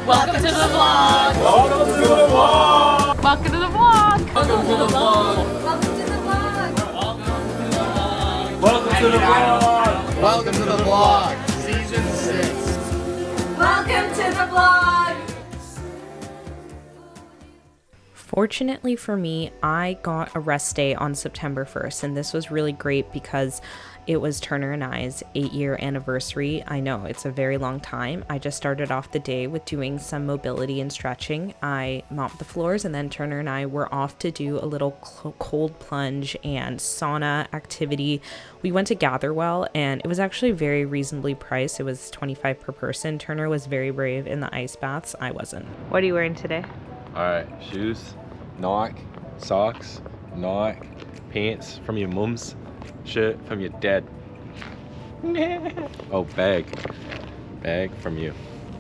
Welcome to the vlog. Welcome to the vlog. Welcome to the vlog. Welcome to the vlog. Welcome to the vlog. Welcome to the vlog. Welcome to the vlog, season 6. Welcome to the vlog! Fortunately for me, I got a rest day on September 1st, and this was really great because it was Turner and I's 8-year anniversary. I know, it's a very long time. I just started off the day with doing some mobility and stretching. I mopped the floors, and then Turner and I were off to do a little cold plunge and sauna activity. We went to Gatherwell, and it was actually very reasonably priced. It was $25 per person. Turner was very brave in the ice baths. I wasn't. What are you wearing today? Alright, shoes, Nike, socks, Nike, pants from your mum's, shirt from your dad. Oh, bag from you.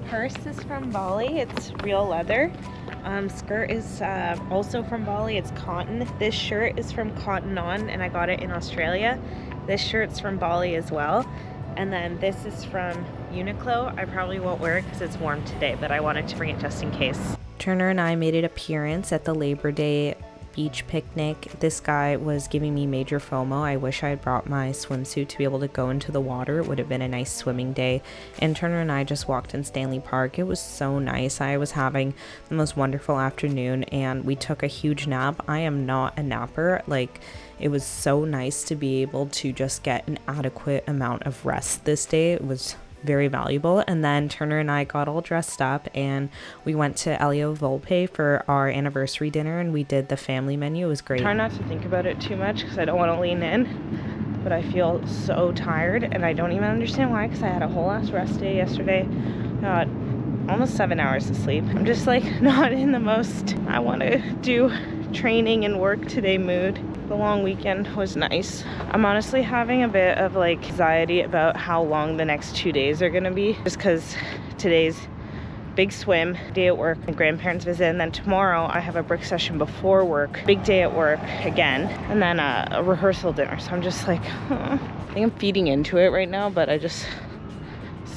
Purse is from Bali. It's real leather. Skirt is also from Bali. It's cotton. This shirt is from Cotton On, and I got it in Australia. This shirt's from Bali as well. And then this is from Uniqlo. I probably won't wear it because it's warm today, but I wanted to bring it just in case. Turner and I made an appearance at the Labor Day beach picnic. This guy was giving me major FOMO. I wish I had brought my swimsuit to be able to go into the water. It would have been a nice swimming day. And Turner and I just walked in Stanley Park. It was so nice. I was having the most wonderful afternoon, and we took a huge nap. I am not a napper. Like, it was so nice to be able to just get an adequate amount of rest this day. It was very valuable. And then Turner and I got all dressed up, and we went to Elio Volpe for our anniversary dinner, and we did the family menu. It was great. Try not to think about it too much because I don't want to lean in, but I feel so tired, and I don't even understand why, because I had a whole ass rest day yesterday. Got almost 7 hours of sleep. I'm just like not in the most I want to do training and work today mood. The long weekend was nice. I'm honestly having a bit of like anxiety about how long the next 2 days are gonna be, just because today's big swim, day at work, my grandparents visit, and then tomorrow I have a brick session before work, big day at work again, and then a rehearsal dinner. So I'm just like, I think I'm feeding into it right now, but it's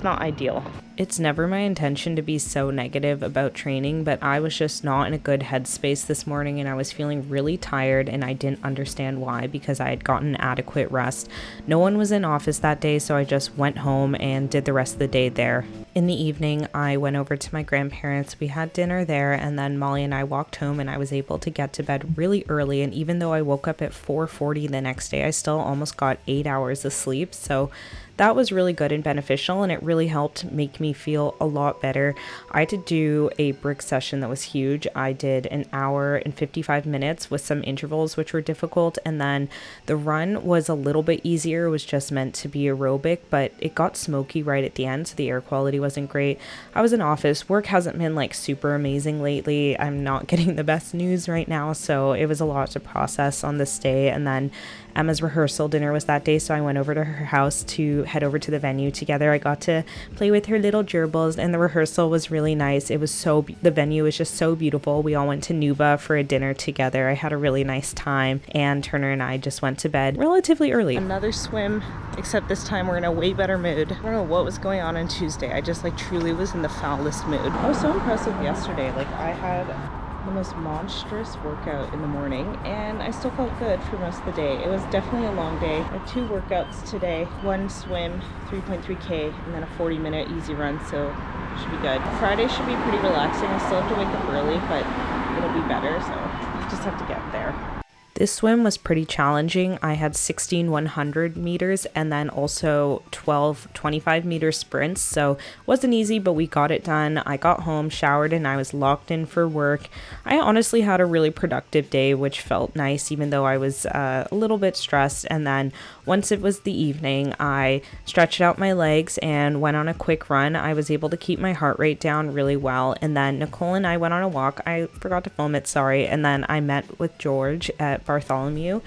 not ideal. It's never my intention to be so negative about training, but I was just not in a good headspace this morning, and I was feeling really tired, and I didn't understand why, because I had gotten adequate rest. No one was in office that day, so I just went home and did the rest of the day there. In the evening, I went over to my grandparents. We had dinner there, and then Molly and I walked home, and I was able to get to bed really early, and even though I woke up at 4:40 the next day, I still almost got 8 hours of sleep, so that was really good and beneficial, and it really helped make me feel a lot better. I had to do a brick session that was huge. I did an hour and 55 minutes with some intervals, which were difficult, and then the run was a little bit easier. It was just meant to be aerobic, but it got smoky right at the end, so the air quality wasn't great. I was in office. Work hasn't been like super amazing lately. I'm not getting the best news right now, so it was a lot to process on this day. And then Emma's rehearsal dinner was that day, so I went over to her house to head over to the venue together. I got to play with her little gerbils, and the rehearsal was really nice. It was the venue was just so beautiful. We all went to Nuba for a dinner together. I had a really nice time, and Turner and I just went to bed relatively early. Another swim, except this time we're in a way better mood. I don't know what was going on Tuesday. I just like truly was in the foulest mood. I was so impressed with yesterday. Like, I had the most monstrous workout in the morning, and I still felt good for most of the day. It was definitely a long day. I had 2 workouts today, 1 swim, 3.3K, and then a 40-minute easy run, so it should be good. Friday should be pretty relaxing. I still have to wake up early, but it'll be better, so you just have to get there. This swim was pretty challenging. I had 16 100 meters and then also 12 25-meter sprints, so it wasn't easy, but we got it done. I got home, showered, and I was locked in for work. I honestly had a really productive day, which felt nice, even though I was a little bit stressed. And then once it was the evening, I stretched out my legs and went on a quick run. I was able to keep my heart rate down really well. And then Nicole and I went on a walk. I forgot to film it, sorry. And then I met with George at Bartholomew,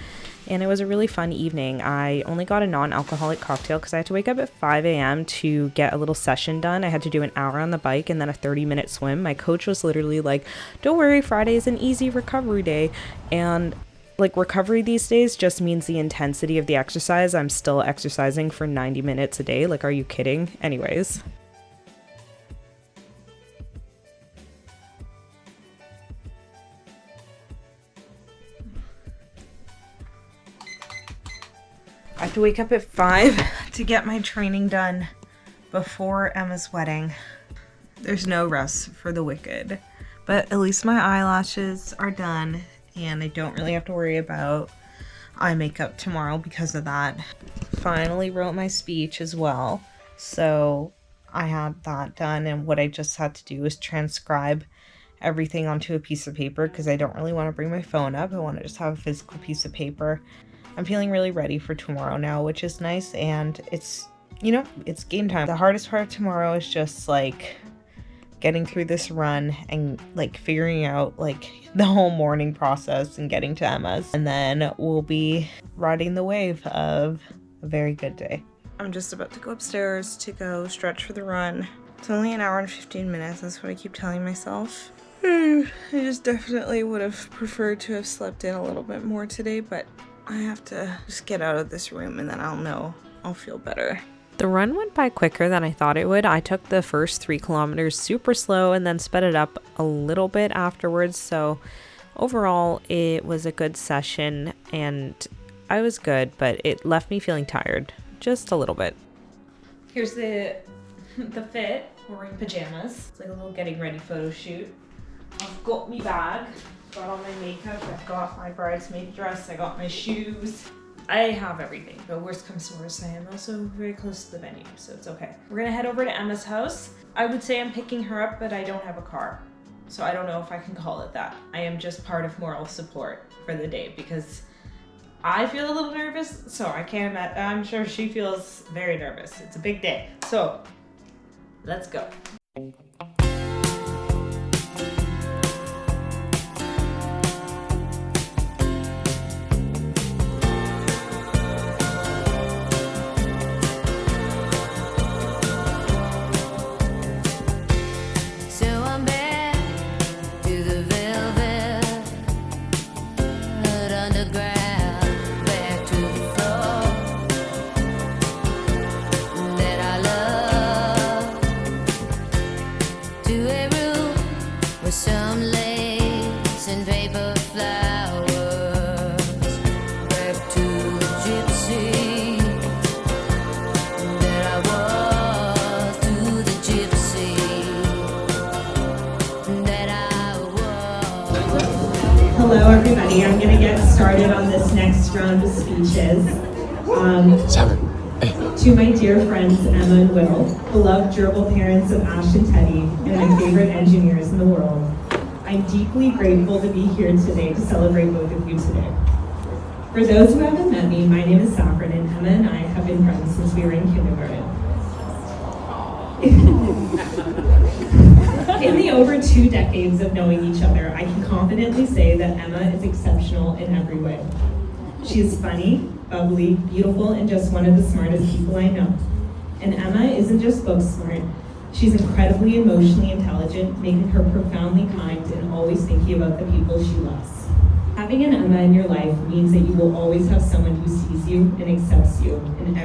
and it was a really fun evening. I only got a non-alcoholic cocktail because I had to wake up at 5 a.m. to get a little session done. I had to do an hour on the bike and then a 30-minute swim. My coach was literally like, don't worry, Friday is an easy recovery day. And like, recovery these days just means the intensity of the exercise. I'm still exercising for 90 minutes a day. Like, are you kidding? Anyways. I have to wake up at 5 to get my training done before Emma's wedding. There's no rest for the wicked, but at least my eyelashes are done and I don't really have to worry about eye makeup tomorrow because of that. Finally wrote my speech as well, so I had that done, and what I just had to do was transcribe everything onto a piece of paper because I don't really want to bring my phone up. I want to just have a physical piece of paper. I'm feeling really ready for tomorrow now, which is nice, and it's, you know, it's game time. The hardest part of tomorrow is just like getting through this run and like figuring out like the whole morning process and getting to Emma's, and then we'll be riding the wave of a very good day. I'm just about to go upstairs to go stretch for the run. It's only an hour and 15 minutes, that's what I keep telling myself. I just definitely would have preferred to have slept in a little bit more today, but I have to just get out of this room and then I'll feel better. The run went by quicker than I thought it would. I took the first 3 kilometers super slow and then sped it up a little bit afterwards. So overall, it was a good session and I was good, but it left me feeling tired just a little bit. Here's the fit. We're wearing pajamas. It's like a little getting ready photo shoot. I've got me bag, got all my makeup, I've got my bridesmaid dress, I got my shoes. I have everything, but worst comes to worst, I am also very close to the venue, so it's okay. We're gonna head over to Emma's house. I would say I'm picking her up, but I don't have a car, so I don't know if I can call it that. I am just part of moral support for the day because I feel a little nervous, so I can't imagine. I'm sure she feels very nervous. It's a big day, so let's go. Hello everybody, I'm going to get started on this next round of speeches. To my dear friends Emma and Will, beloved gerbil parents of Ash and Teddy, and my favorite engineers in the world, I'm deeply grateful to be here today to celebrate both of you today. For those who haven't met me, my name is Saffron, and Emma and I have been friends since we were in kindergarten. In the over 2 decades of knowing each other, I can confidently say that Emma is exceptional in every way. She is funny, bubbly, beautiful, and just one of the smartest people I know. And Emma isn't just book smart, she's incredibly emotionally intelligent, making her profoundly kind and always thinking about the people she loves. Having an Emma in your life means that you will always have someone who sees you and accepts you. In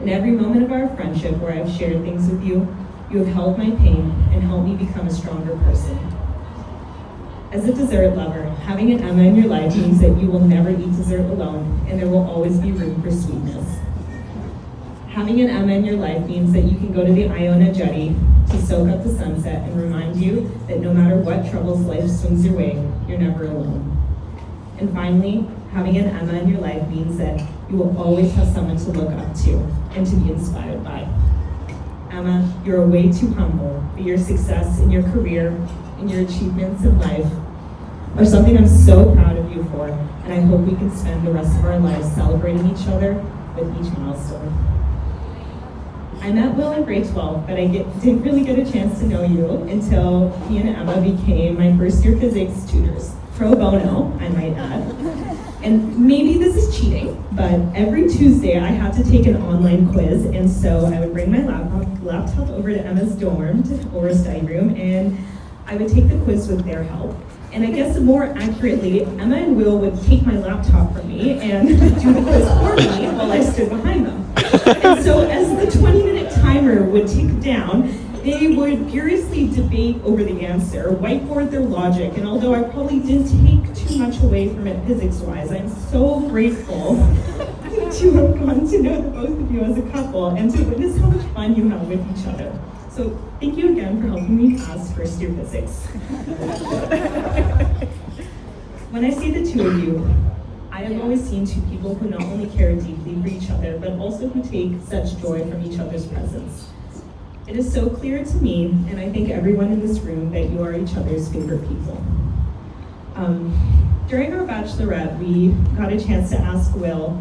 every moment of our friendship where I've shared things with you, you have held my pain and helped me become a stronger person. As a dessert lover, having an Emma in your life means that you will never eat dessert alone and there will always be room for sweetness. Having an Emma in your life means that you can go to the Iona Jetty to soak up the sunset and remind you that no matter what troubles life swings your way, you're never alone. And finally, having an Emma in your life means that you will always have someone to look up to and to be inspired by. Emma, you're way too humble, but your success in your career and your achievements in life are something I'm so proud of you for, and I hope we can spend the rest of our lives celebrating each other with each milestone. I met Will in grade 12, but I didn't really get a chance to know you until he and Emma became my first year physics tutors. Pro bono, I might add. And maybe this is cheating, but every Tuesday I had to take an online quiz, and so I would bring my laptop over to Emma's dorm or study room, and I would take the quiz with their help. And I guess more accurately, Emma and Will would take my laptop from me and do the quiz for me while I stood behind them. And so as the 20-minute timer would tick down, they would furiously debate over the answer, whiteboard their logic, and although I probably didn't take too much away from it physics-wise, I'm so grateful to have gotten to know the both of you as a couple and to witness how much fun you have with each other. So thank you again for helping me pass first year physics. When I see the two of you, I have always seen two people who not only care deeply for each other, but also who take such joy from each other's presence. It is so clear to me, and I think everyone in this room, that you are each other's favorite people. During our bachelorette, we got a chance to ask Will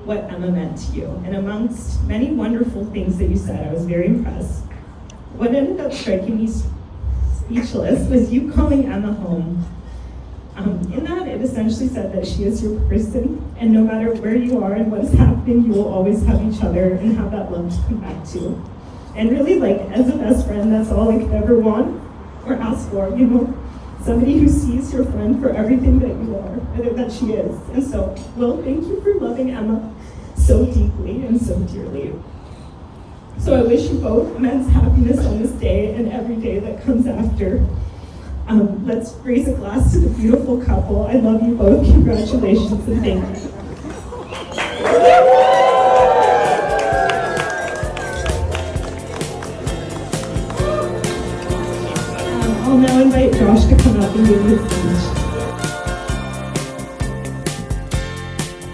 what Emma meant to you. And amongst many wonderful things that you said, I was very impressed. What ended up striking me speechless was you calling Emma home. In that, it essentially said that she is your person, and no matter where you are and what is happening, you will always have each other and have that love to come back to. And really, like, as a best friend, that's all I could ever want or ask for, you know? Somebody who sees your friend for everything that you are, that she is. And so, Will, thank you for loving Emma so deeply and so dearly. So I wish you both immense happiness on this day and every day that comes after. Let's raise a glass to the beautiful couple. I love you both. Congratulations and thank you. I'll now invite Josh to come up and give his speech.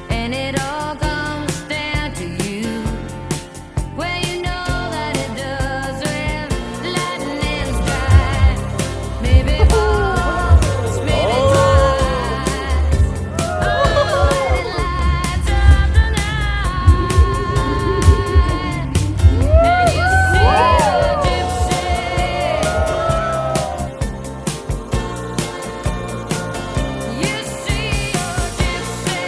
And it all comes down to you. Well, you know that it does when lightning strikes. Maybe once, maybe twice. Oh, when it lights up the night. And you see a gypsy. You see a gypsy.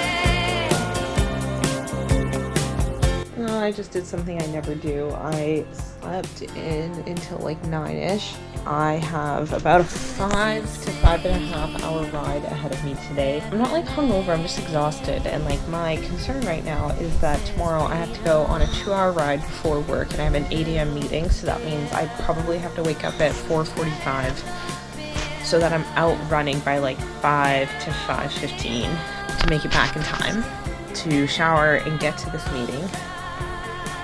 I just did something I never do. I slept in until like 9-ish. I have about a 5 to 5.5 hour ride ahead of me today. I'm not like hungover, I'm just exhausted. And like my concern right now is that tomorrow I have to go on a 2-hour ride before work and I have an 8 a.m. meeting. So that means I probably have to wake up at 4:45 so that I'm out running by like 5 to 5:15 to make it back in time to shower and get to this meeting.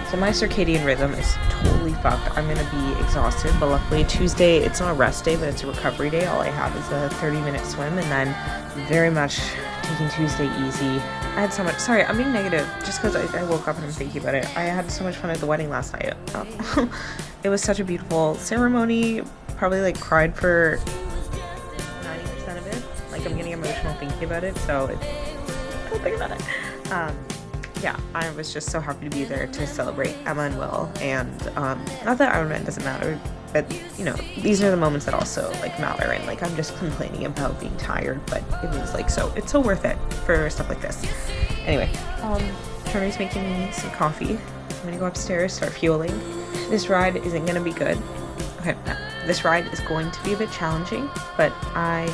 So my circadian rhythm is totally fucked. I'm gonna be exhausted, but luckily Tuesday, it's not a rest day, but it's a recovery day. All I have is a 30-minute swim, and then very much taking Tuesday easy. I had so much, sorry, I'm being negative just because I woke up and I'm thinking about it. I had so much fun at the wedding last night. It was such a beautiful ceremony. Probably like cried for 90% of it. Like I'm getting emotional thinking about it, so don't think about it. Yeah, I was just so happy to be there to celebrate Emma and Will, and not that Ironman doesn't matter, but you know, these are the moments that also like matter, and like I'm just complaining about being tired, but it was like it's so worth it for stuff like this. Anyway, Charlie's making me some coffee. I'm gonna go upstairs, start fueling. This ride isn't gonna be good. Okay, this ride is going to be a bit challenging, but I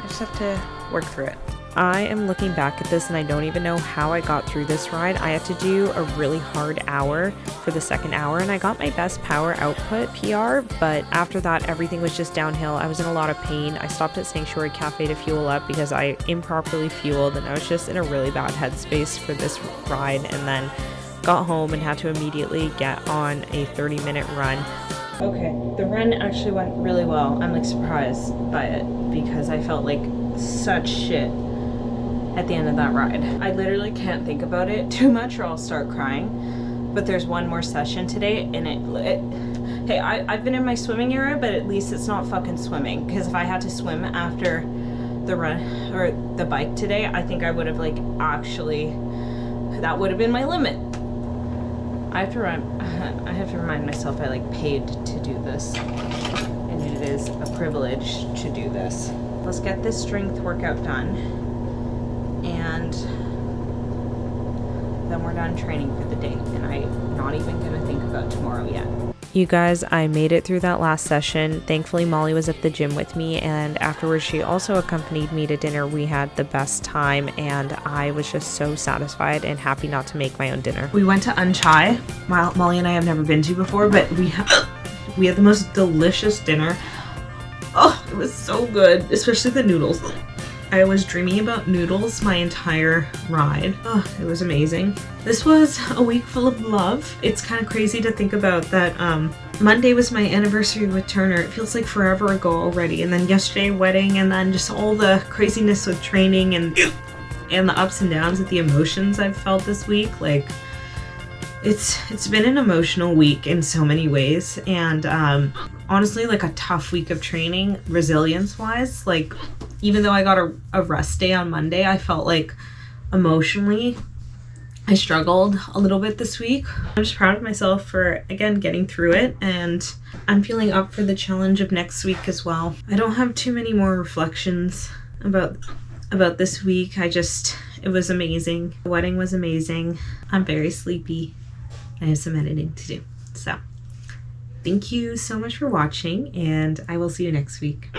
just have to work through it. I am looking back at this and I don't even know how I got through this ride. I had to do a really hard hour for the second hour and I got my best power output PR, but after that everything was just downhill. I was in a lot of pain. I stopped at Sanctuary Cafe to fuel up because I improperly fueled and I was just in a really bad headspace for this ride, and then got home and had to immediately get on a 30-minute run. Okay, the run actually went really well. I'm like surprised by it because I felt like such shit at the end of that ride. I literally can't think about it too much or I'll start crying. But there's one more session today and hey, I've been in my swimming era, but at least it's not fucking swimming, because if I had to swim after the run or the bike today, I think I would have like actually, that would have been my limit. I have to remind myself I like paid to do this, and it is a privilege to do this. Let's get this strength workout done, and then we're done training for the day, and I'm not even gonna think about tomorrow yet. You guys, I made it through that last session. Thankfully, Molly was at the gym with me, and afterwards she also accompanied me to dinner. We had the best time, and I was just so satisfied and happy not to make my own dinner. We went to Unchai. Molly and I have never been to before, but we had the most delicious dinner. Oh, it was so good, especially the noodles. I was dreaming about noodles my entire ride. Oh, it was amazing. This was a week full of love. It's kind of crazy to think about that Monday was my anniversary with Turner. It feels like forever ago already. And then yesterday, wedding, and then just all the craziness with training and the ups and downs of the emotions I've felt this week. Like, it's been an emotional week in so many ways, and honestly, like a tough week of training, resilience wise. Like, even though I got a rest day on Monday, I felt like emotionally I struggled a little bit this week. I'm just proud of myself for, again, getting through it, and I'm feeling up for the challenge of next week as well. I don't have too many more reflections about this week. It was amazing. The wedding was amazing. I'm very sleepy. I have some editing to do. So, thank you so much for watching, and I will see you next week.